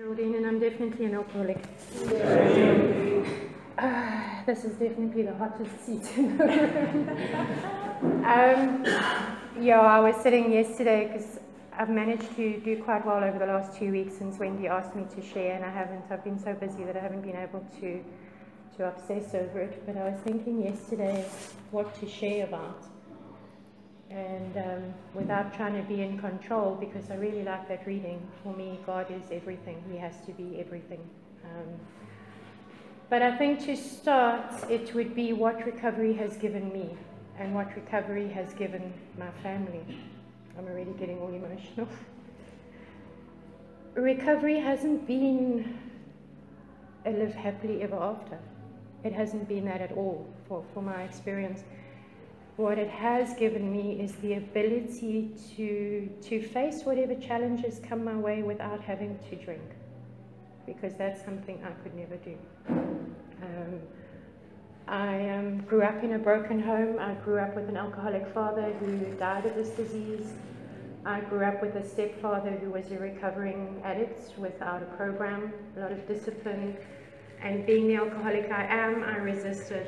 Cheryldene, and I'm definitely an alcoholic. This is definitely the hottest seat in the room. Yeah, I was sitting yesterday because I've managed to do quite well over the last 2 weeks since Wendy asked me to share, and I haven't. I've been so busy that I haven't been able to obsess over it. But I was thinking yesterday what to share about, and without trying to be in control, because I really like that reading. For me, God is everything. He has to be everything. But I think to start, it would be what recovery has given me and what recovery has given my family. I'm already getting all emotional. Recovery hasn't been a live happily ever after. It hasn't been that at all for my experience. What it has given me is the ability to face whatever challenges come my way without having to drink, because that's something I could never do. I grew up in a broken home. I grew up with an alcoholic father who died of this disease. I grew up with a stepfather who was a recovering addict without a program, a lot of discipline. And being the alcoholic I am, I resisted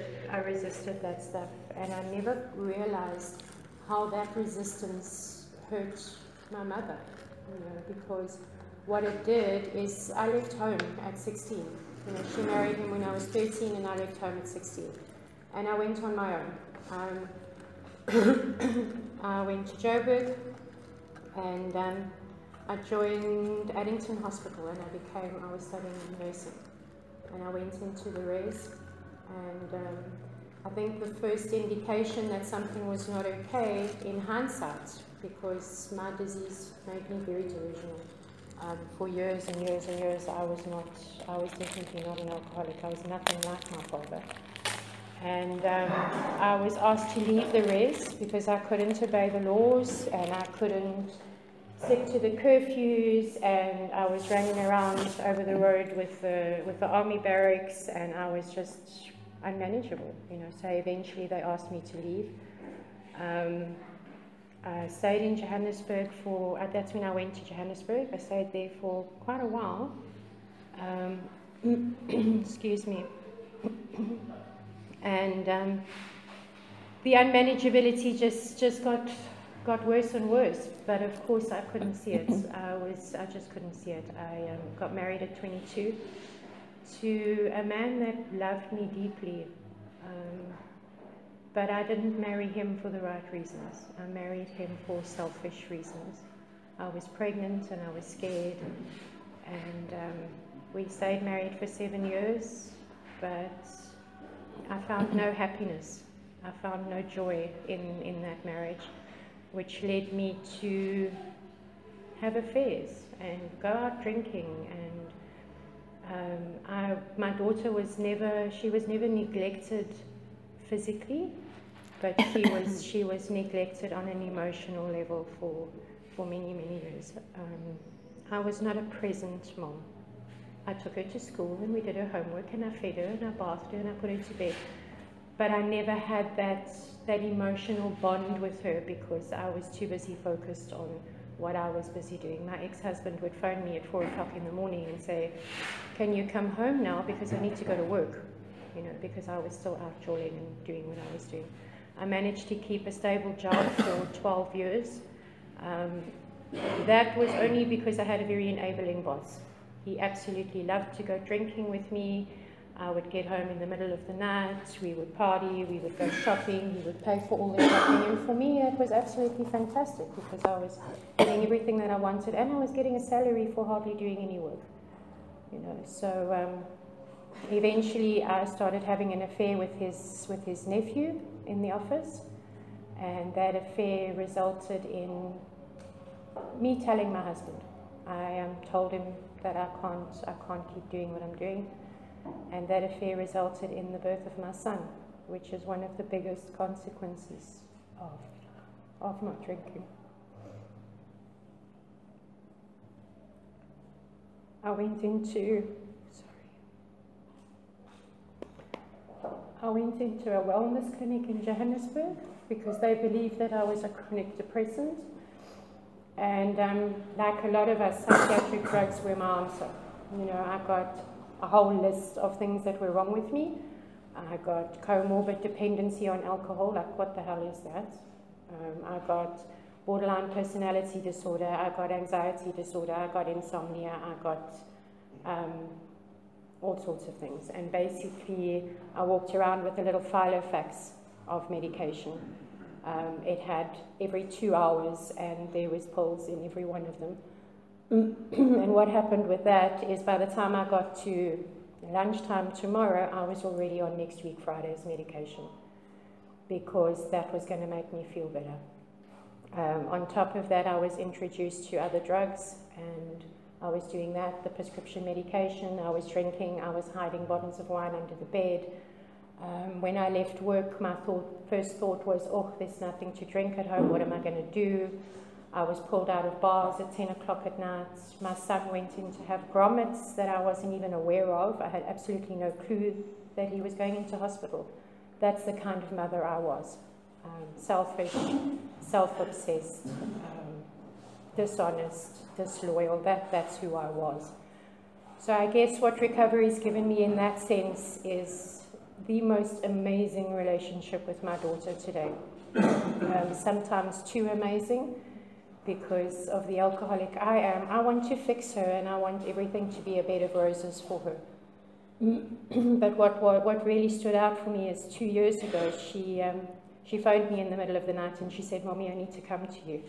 that stuff. And I never realized how that resistance hurt my mother, because what it did is I left home at 16. She married him when I was 13, and I left home at 16. And I went on my own. I went to Joburg, and I joined Addington Hospital, and I was studying nursing. And I went into the res, and I think the first indication that something was not okay in hindsight, because my disease made me very delusional. For years and years and years, I was definitely not an alcoholic. I was nothing like my father. And I was asked to leave the res because I couldn't obey the laws, and I couldn't stick to the curfews, and I was running around over the road with the army barracks, and I was just unmanageable, So eventually they asked me to leave. I stayed in Johannesburg that's when I went to Johannesburg. I stayed there for quite a while. Excuse me. And the unmanageability just got worse and worse. But of course I couldn't see it. I just couldn't see it. I got married at 22 to a man that loved me deeply. But I didn't marry him for the right reasons. I married him for selfish reasons. I was pregnant and I was scared. And we stayed married for 7 years, but I found no happiness. I found no joy in that marriage, which led me to have affairs and go out drinking. And my daughter was never neglected physically, but she was neglected on an emotional level for many, many years. I was not a present mom. I took her to school and we did her homework, and I fed her and I bathed her and I put her to bed. But I never had that emotional bond with her because I was too busy focused on what I was busy doing. My ex-husband would phone me at 4 o'clock in the morning and say, "Can you come home now, because I need to go to work?" Because I was still out jolling and doing what I was doing. I managed to keep a stable job for 12 years. That was only because I had a very enabling boss. He absolutely loved to go drinking with me. I would get home in the middle of the night, we would party, we would go shopping, he would pay for all the shopping, and for me it was absolutely fantastic because I was getting everything that I wanted, and I was getting a salary for hardly doing any work. So eventually I started having an affair with his nephew in the office, and that affair resulted in me telling my husband. I told him that I can't keep doing what I'm doing. And that affair resulted in the birth of my son, which is one of the biggest consequences of not drinking. I went into a wellness clinic in Johannesburg because they believed that I was a chronic depressant. And like a lot of us, psychiatric drugs were my answer. You know, I got a whole list of things that were wrong with me. I got comorbid dependency on alcohol, like what the hell is that? I got borderline personality disorder, I got anxiety disorder, I got insomnia, I got all sorts of things. And basically, I walked around with a little filofax of medication. It had every 2 hours, and there was pills in every one of them. And what happened with that is by the time I got to lunchtime tomorrow, I was already on next week Friday's medication, because that was going to make me feel better. On top of that, I was introduced to other drugs, and I was doing that, the prescription medication, I was drinking, I was hiding bottles of wine under the bed. When I left work, my first thought was, oh, there's nothing to drink at home, what am I going to do? I was pulled out of bars at 10 o'clock at night. My son went in to have grommets that I wasn't even aware of. I had absolutely no clue that he was going into hospital. That's the kind of mother I was. Selfish, self-obsessed, dishonest, disloyal. That's who I was. So I guess what recovery's given me in that sense is the most amazing relationship with my daughter today. Sometimes too amazing, because of the alcoholic I am. I want to fix her, and I want everything to be a bed of roses for her. But what really stood out for me is 2 years ago, she phoned me in the middle of the night and she said, Mommy, I need to come to you.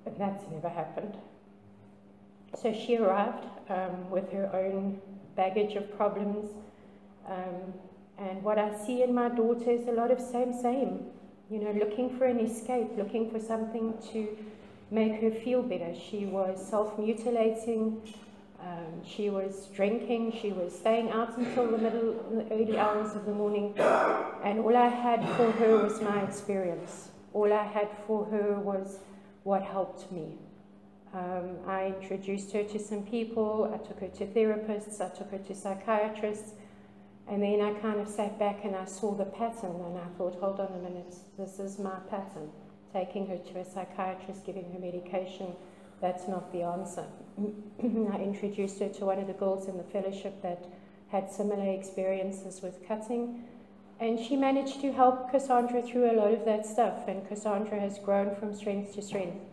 But that's never happened. So she arrived with her own baggage of problems. And what I see in my daughter is a lot of same. You know, looking for an escape, looking for something to make her feel better. She was self-mutilating, she was drinking, she was staying out until the early hours of the morning, and all I had for her was my experience. All I had for her was what helped me. I introduced her to some people, I took her to therapists, I took her to psychiatrists, and then I kind of sat back and I saw the pattern, and I thought, hold on a minute, this is my pattern. Taking her to a psychiatrist, giving her medication, that's not the answer. I introduced her to one of the girls in the fellowship that had similar experiences with cutting, and she managed to help Cassandra through a lot of that stuff, and Cassandra has grown from strength to strength.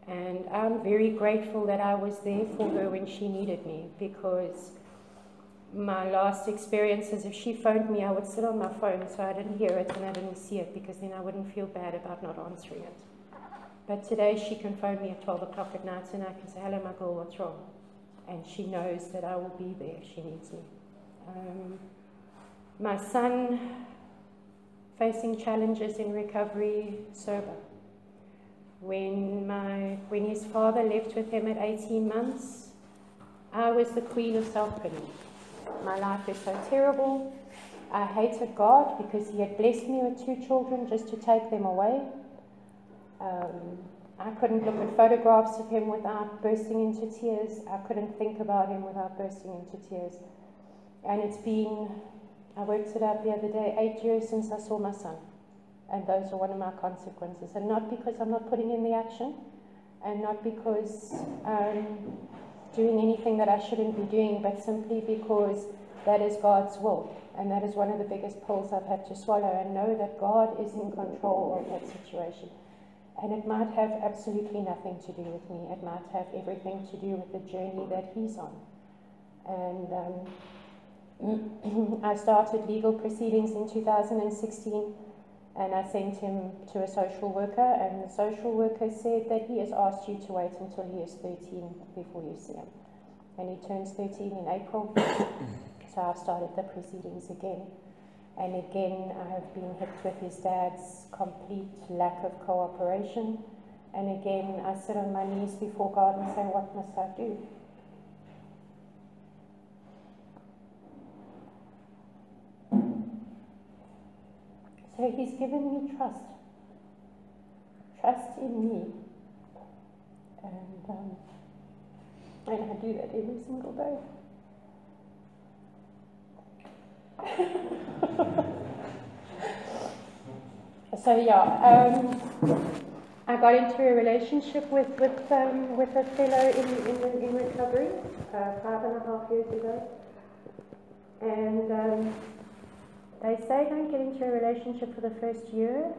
And I'm very grateful that I was there for her when she needed me, because my last experiences, if she phoned me, I would sit on my phone so I didn't hear it and I didn't see it, because then I wouldn't feel bad about not answering it. But today she can phone me at 12 o'clock at night and I can say, hello, my girl, what's wrong? And she knows that I will be there if she needs me. My son, facing challenges in recovery, sober. When his father left with him at 18 months, I was the queen of self-pity. My life is so terrible. I hated God because he had blessed me with 2 children just to take them away. I couldn't look at photographs of him without bursting into tears. I couldn't think about him without bursting into tears. And it's been, I worked it out the other day, 8 years since I saw my son. And those are one of my consequences. And not because I'm not putting in the action, and not because I'm doing anything that I shouldn't be doing, but simply because that is God's will. And that is one of the biggest pills I've had to swallow, and know that God is in control of that situation. And it might have absolutely nothing to do with me. It might have everything to do with the journey that he's on. And I started legal proceedings in 2016, and I sent him to a social worker, and the social worker said that he has asked you to wait until he is 13 before you see him. And he turns 13 in April, so I've started the proceedings again. And again, I have been hit with his dad's complete lack of cooperation. And again, I sit on my knees before God and say, what must I do? So he's given me trust. Trust in me. And I do that every single day. So yeah, I got into a relationship with a fellow in recovery 5.5 years ago, and they say don't get into a relationship for the first year.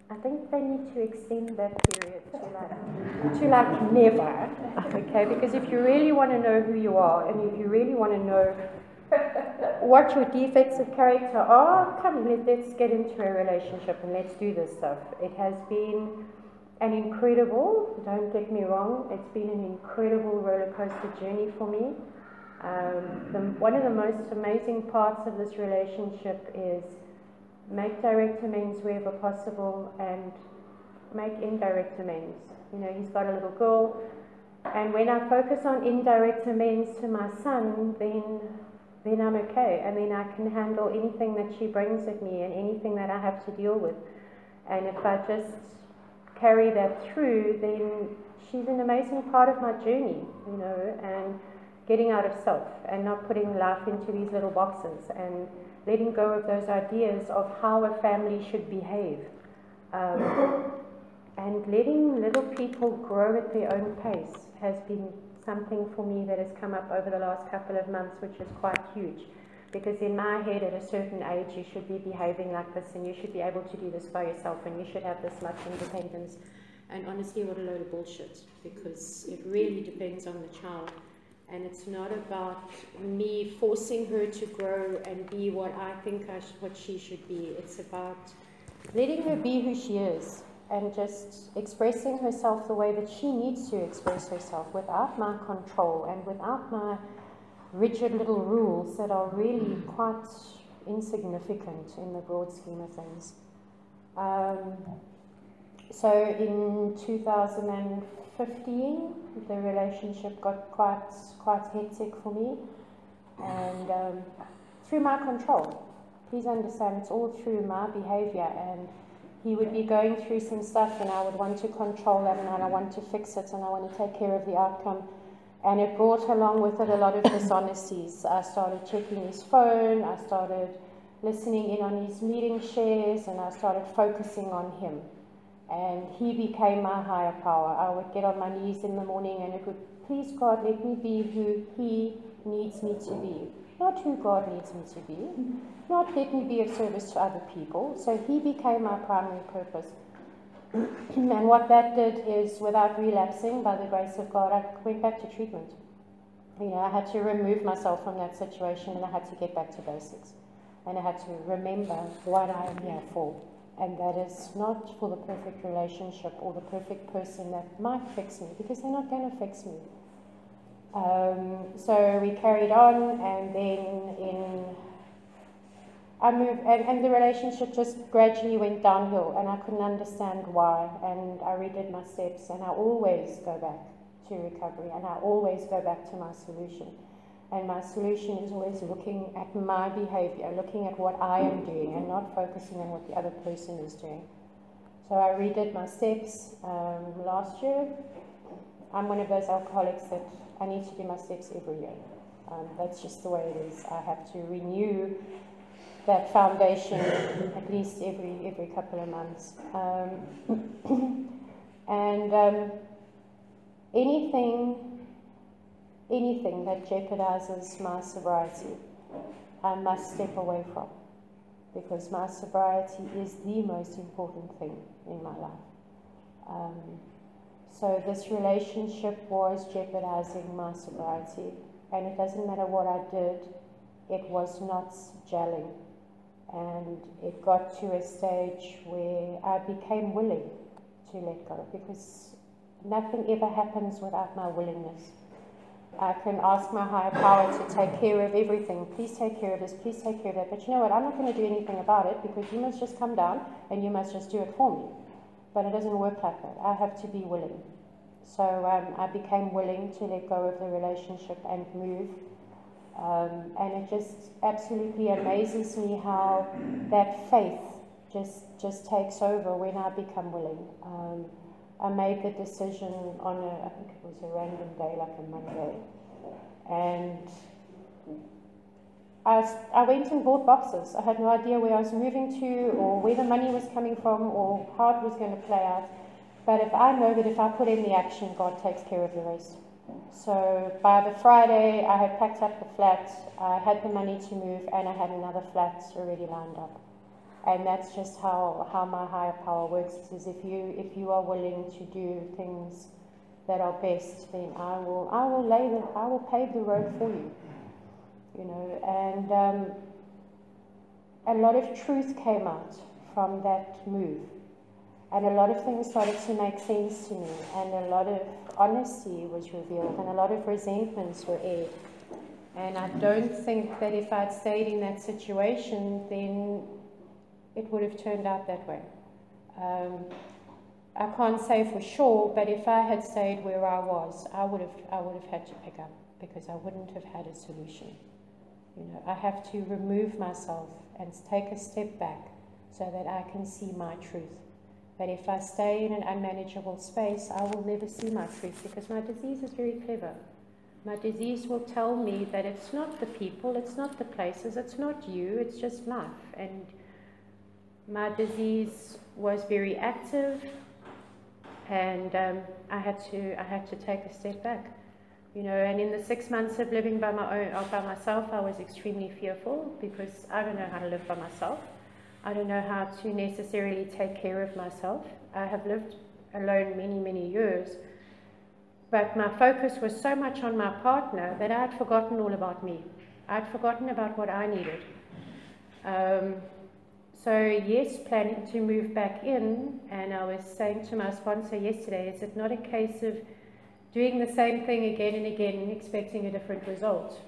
I think they need to extend that period to like never, okay? Because if you really want to know who you are, and if you really want to know what your defects of character are, come, let's get into a relationship and let's do this stuff. It has been an incredible, don't get me wrong, it's been an incredible roller coaster journey for me. One of the most amazing parts of this relationship is make direct amends wherever possible and make indirect amends. You know, he's got a little girl, and when I focus on indirect amends to my son, then I'm okay, and then I can handle anything that she brings at me and anything that I have to deal with. And if I just carry that through, then she's an amazing part of my journey, you know, and getting out of self and not putting life into these little boxes and letting go of those ideas of how a family should behave, and letting little people grow at their own pace has been something for me that has come up over the last couple of months, which is quite huge. Because in my head, at a certain age, you should be behaving like this, and you should be able to do this by yourself, and you should have this much independence. And honestly, what a load of bullshit, because it really depends on the child. And it's not about me forcing her to grow and be what I think what she should be. It's about letting her be who she is and just expressing herself the way that she needs to express herself without my control and without my rigid little rules that are really quite insignificant in the broad scheme of things. So in 2015, the relationship got quite hectic for me, and through my control. Please understand, it's all through my behavior, and he would be going through some stuff and I would want to control that and I want to fix it and I want to take care of the outcome. And it brought along with it a lot of dishonesties. I started checking his phone, I started listening in on his meeting shares, and I started focusing on him. And he became my higher power. I would get on my knees in the morning and it would, please God, let me be who he needs me to be. Not who God needs me to be. Not let me be of service to other people. So he became my primary purpose. And what that did is, without relapsing, by the grace of God, I went back to treatment. You know, I had to remove myself from that situation and I had to get back to basics. And I had to remember what I am here for. And that is not for the perfect relationship or the perfect person that might fix me, because they're not going to fix me. So we carried on, and then I moved, and the relationship just gradually went downhill, and I couldn't understand why. And I redid my steps, and I always go back to recovery, and I always go back to my solution. And my solution is always looking at my behavior, looking at what I am doing, and not focusing on what the other person is doing. So I redid my steps last year. I'm one of those alcoholics that I need to do my steps every year. That's just the way it is. I have to renew that foundation at least every couple of months. Anything that jeopardizes my sobriety, I must step away from, because my sobriety is the most important thing in my life. So this relationship was jeopardizing my sobriety, and it doesn't matter what I did, it was not gelling. And it got to a stage where I became willing to let go, because nothing ever happens without my willingness. I can ask my higher power to take care of everything. Please take care of this, please take care of that. But you know what, I'm not going to do anything about it, because you must just come down and you must just do it for me. But it doesn't work like that. I have to be willing. So I became willing to let go of the relationship and move. And it just absolutely amazes me how that faith just takes over when I become willing. I made the decision on I think it was a random day, like a Monday, and I went and bought boxes. I had no idea where I was moving to, or where the money was coming from, or how it was going to play out. But if I know that if I put in the action, God takes care of the rest. So by the Friday, I had packed up the flat, I had the money to move, and I had another flat already lined up. And that's just how my higher power works, is if you are willing to do things that are best, then I will pave the road for you. You know, and a lot of truth came out from that move. And a lot of things started to make sense to me, and a lot of honesty was revealed, and a lot of resentments were aired. And I don't think that if I'd stayed in that situation, then it would have turned out that way. I can't say for sure, but if I had stayed where I was, I would have had to pick up, because I wouldn't have had a solution. You know, I have to remove myself and take a step back so that I can see my truth. But if I stay in an unmanageable space, I will never see my truth, because my disease is very clever. My disease will tell me that it's not the people, it's not the places, it's not you, it's just life. And my disease was very active, and I had to take a step back. You know, and in the 6 months of living by myself, I was extremely fearful, because I don't know how to live by myself. I don't know how to necessarily take care of myself. I have lived alone many, many years, but my focus was so much on my partner that I had forgotten all about me. I'd forgotten about what I needed. So yes, planning to move back in, and I was saying to my sponsor yesterday, is it not a case of doing the same thing again and again and expecting a different result?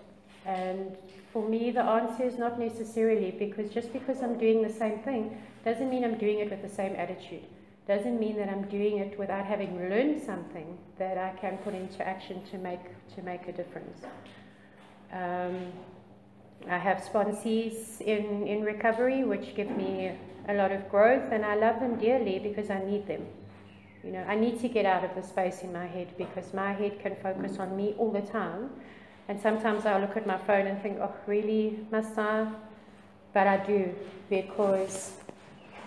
And for me, the answer is not necessarily, because just because I'm doing the same thing doesn't mean I'm doing it with the same attitude. Doesn't mean that I'm doing it without having learned something that I can put into action to make a difference. I have sponsees in recovery, which give me a lot of growth, and I love them dearly because I need them. You know, I need to get out of the space in my head, because my head can focus on me all the time. And sometimes I'll look at my phone and think, oh, really, must I? But I do, because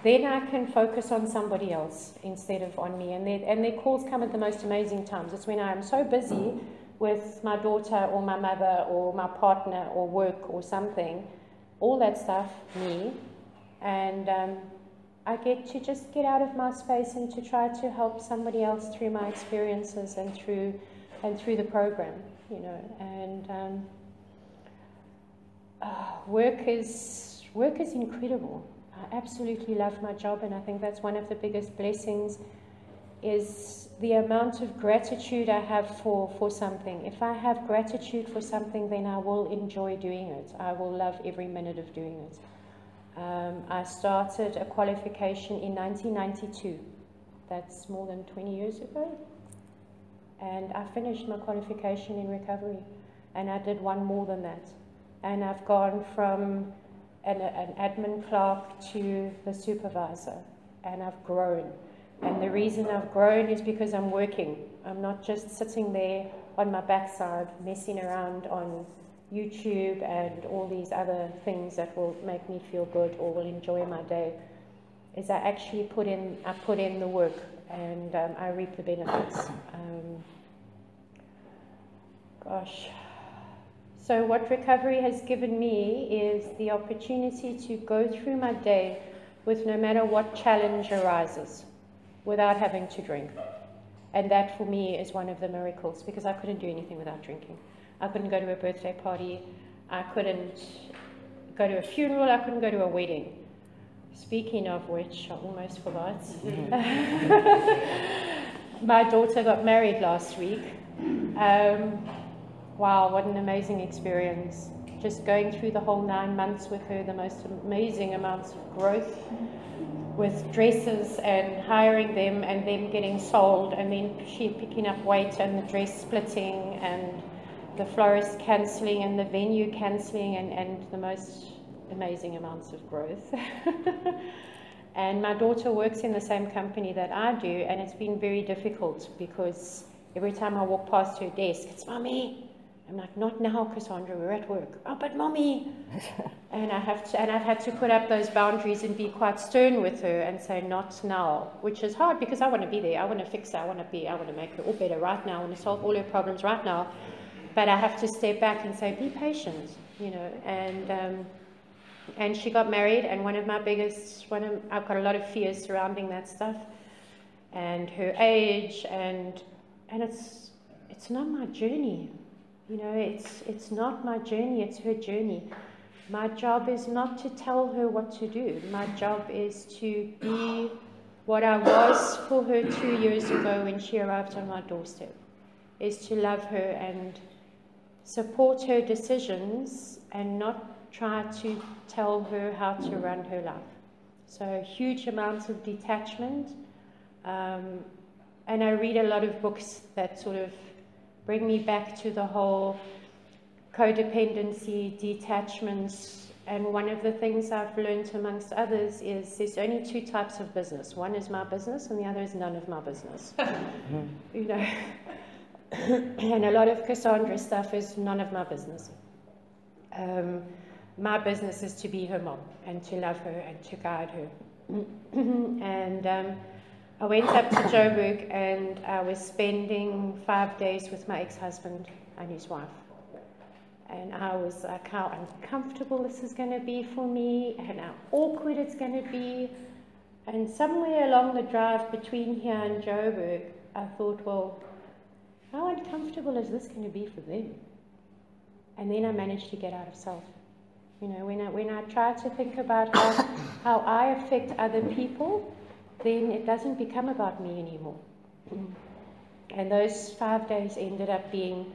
then I can focus on somebody else instead of on me. And their calls come at the most amazing times. It's when I'm so busy with my daughter or my mother or my partner or work or something, all that stuff, me, and I get to just get out of my space and to try to help somebody else through my experiences and through the program, you know. And work is incredible. I absolutely love my job, and I think that's one of the biggest blessings, is the amount of gratitude I have for something. If I have gratitude for something, then I will enjoy doing it. I will love every minute of doing it. I started a qualification in 1992. That's more than 20 years ago. And I finished my qualification in recovery. And I did one more than that. And I've gone from an admin clerk to the supervisor. And I've grown. And the reason I've grown is because I'm working. I'm not just sitting there on my backside messing around on YouTube and all these other things that will make me feel good or will enjoy my day. Is I actually put in the work, and I reap the benefits. So what recovery has given me is the opportunity to go through my day with no matter what challenge arises, without having to drink. And that for me is one of the miracles, because I couldn't do anything without drinking. I couldn't go to a birthday party, I couldn't go to a funeral, I couldn't go to a wedding. Speaking of which, I almost forgot. My daughter got married last week. Wow, what an amazing experience. Just going through the whole 9 months with her, the most amazing amounts of growth, with dresses and hiring them and them getting sold, and then she picking up weight and the dress splitting and the florist cancelling and the venue cancelling, and the most amazing amounts of growth. And my daughter works in the same company that I do, and it's been very difficult, because every time I walk past her desk, it's Mommy, I'm like, not now, Cassandra, we're at work. Oh, but mommy. And I've had to put up those boundaries and be quite stern with her and say, not now, which is hard because I want to be there. I want to fix her. I want to make her all better right now. I want to solve all her problems right now. But I have to step back and say, be patient, you know. And she got married, and I've got a lot of fears surrounding that stuff, and her age, and it's not my journey. You know, it's not my journey, it's her journey. My job is not to tell her what to do. My job is to be what I was for her 2 years ago when she arrived on my doorstep, is to love her and support her decisions and not try to tell her how to run her life. So huge amounts of detachment. And I read a lot of books that sort of bring me back to the whole codependency, detachments, and one of the things I've learned amongst others is there's only two types of business. One is my business and the other is none of my business. You know, and a lot of Cassandra's stuff is none of my business. My business is to be her mom and to love her and to guide her. And I went up to Joburg and I was spending 5 days with my ex-husband and his wife. And I was like, how uncomfortable this is going to be for me and how awkward it's going to be. And somewhere along the drive between here and Joburg, I thought, well, how uncomfortable is this going to be for them? And then I managed to get out of self. You know, when I try to think about how I affect other people, then it doesn't become about me anymore. And those 5 days ended up being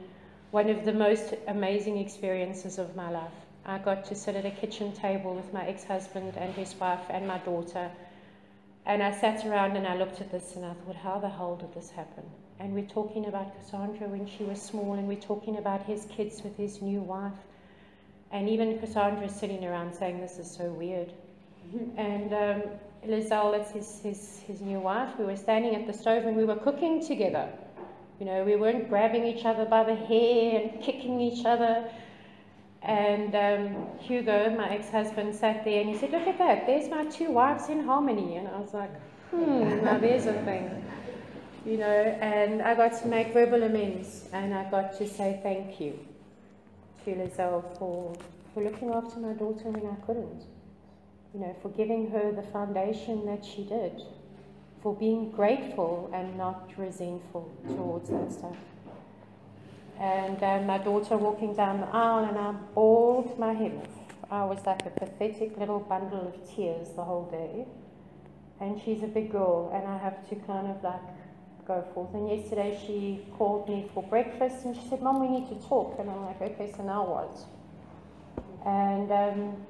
one of the most amazing experiences of my life. I got to sit at a kitchen table with my ex-husband and his wife and my daughter. And I sat around and I looked at this and I thought, how the hell did this happen? And we're talking about Cassandra when she was small, and we're talking about his kids with his new wife. And even Cassandra is sitting around saying, this is so weird. And Lizelle, that's his new wife, we were standing at the stove and we were cooking together. You know, we weren't grabbing each other by the hair and kicking each other. And Hugo, my ex-husband, sat there and he said, look at that, there's my two wives in harmony. And I was like, now there's a thing. You know, and I got to make verbal amends and I got to say thank you to Lizelle for looking after my daughter when I couldn't. You know, for giving her the foundation that she did, for being grateful and not resentful towards that stuff. And my daughter walking down the aisle and I bawled my head off. I was like a pathetic little bundle of tears the whole day. And she's a big girl and I have to kind of like go forth. And yesterday she called me for breakfast and she said, Mom, we need to talk. And I'm like, okay, so now what? And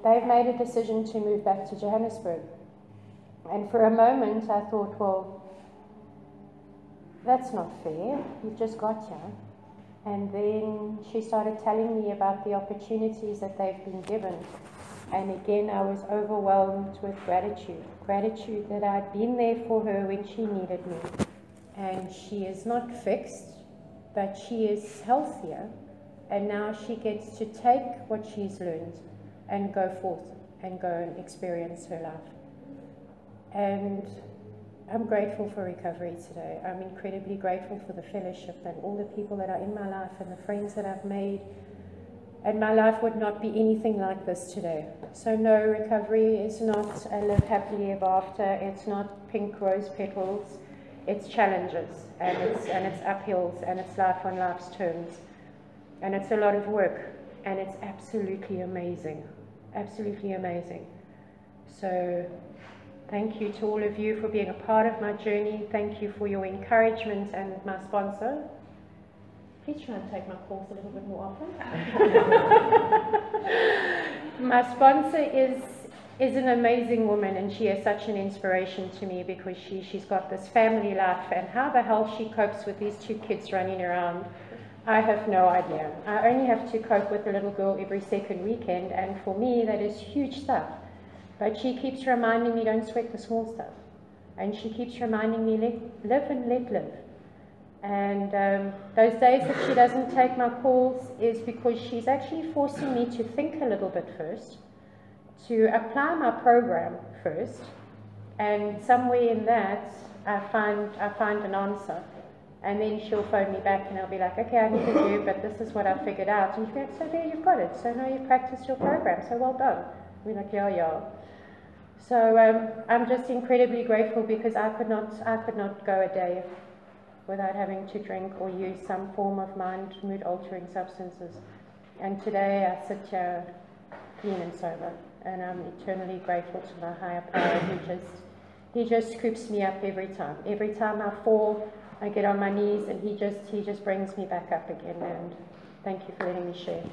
they've made a decision to move back to Johannesburg. And for a moment I thought, well, that's not fair. You've just got here. And then she started telling me about the opportunities that they've been given. And again, I was overwhelmed with gratitude. Gratitude that I'd been there for her when she needed me. And she is not fixed, but she is healthier. And now she gets to take what she's learned and go forth and go and experience her life. And I'm grateful for recovery today. I'm incredibly grateful for the fellowship and all the people that are in my life and the friends that I've made. And my life would not be anything like this today. So no, recovery is not a live happily ever after. It's not pink rose petals. It's challenges and it's uphills and it's life on life's terms. And it's a lot of work, and it's absolutely amazing, absolutely amazing. So thank you to all of you for being a part of my journey. Thank you for your encouragement, and my sponsor. Please try and take my calls a little bit more often. My sponsor is an amazing woman, and she is such an inspiration to me because she's got this family life, and how the hell she copes with these two kids running around, I have no idea. I only have to cope with a little girl every second weekend, and for me that is huge stuff. But she keeps reminding me, don't sweat the small stuff. And she keeps reminding me, live and let live. And those days that she doesn't take my calls is because she's actually forcing me to think a little bit first, to apply my program first, and somewhere in that I find an answer. And then she'll phone me back and I'll be like, okay, I need to do, but this is what I figured out. And she'll be like, so there, you've got it. So now you've practiced your program, so well done. We're like, yeah, yeah. So I'm just incredibly grateful because I could not go a day without having to drink or use some form of mood-altering substances. And today I sit here clean and sober, and I'm eternally grateful to my higher power. He just scoops me up every time. Every time I fall, I get on my knees, and he just brings me back up again. And thank you for letting me share.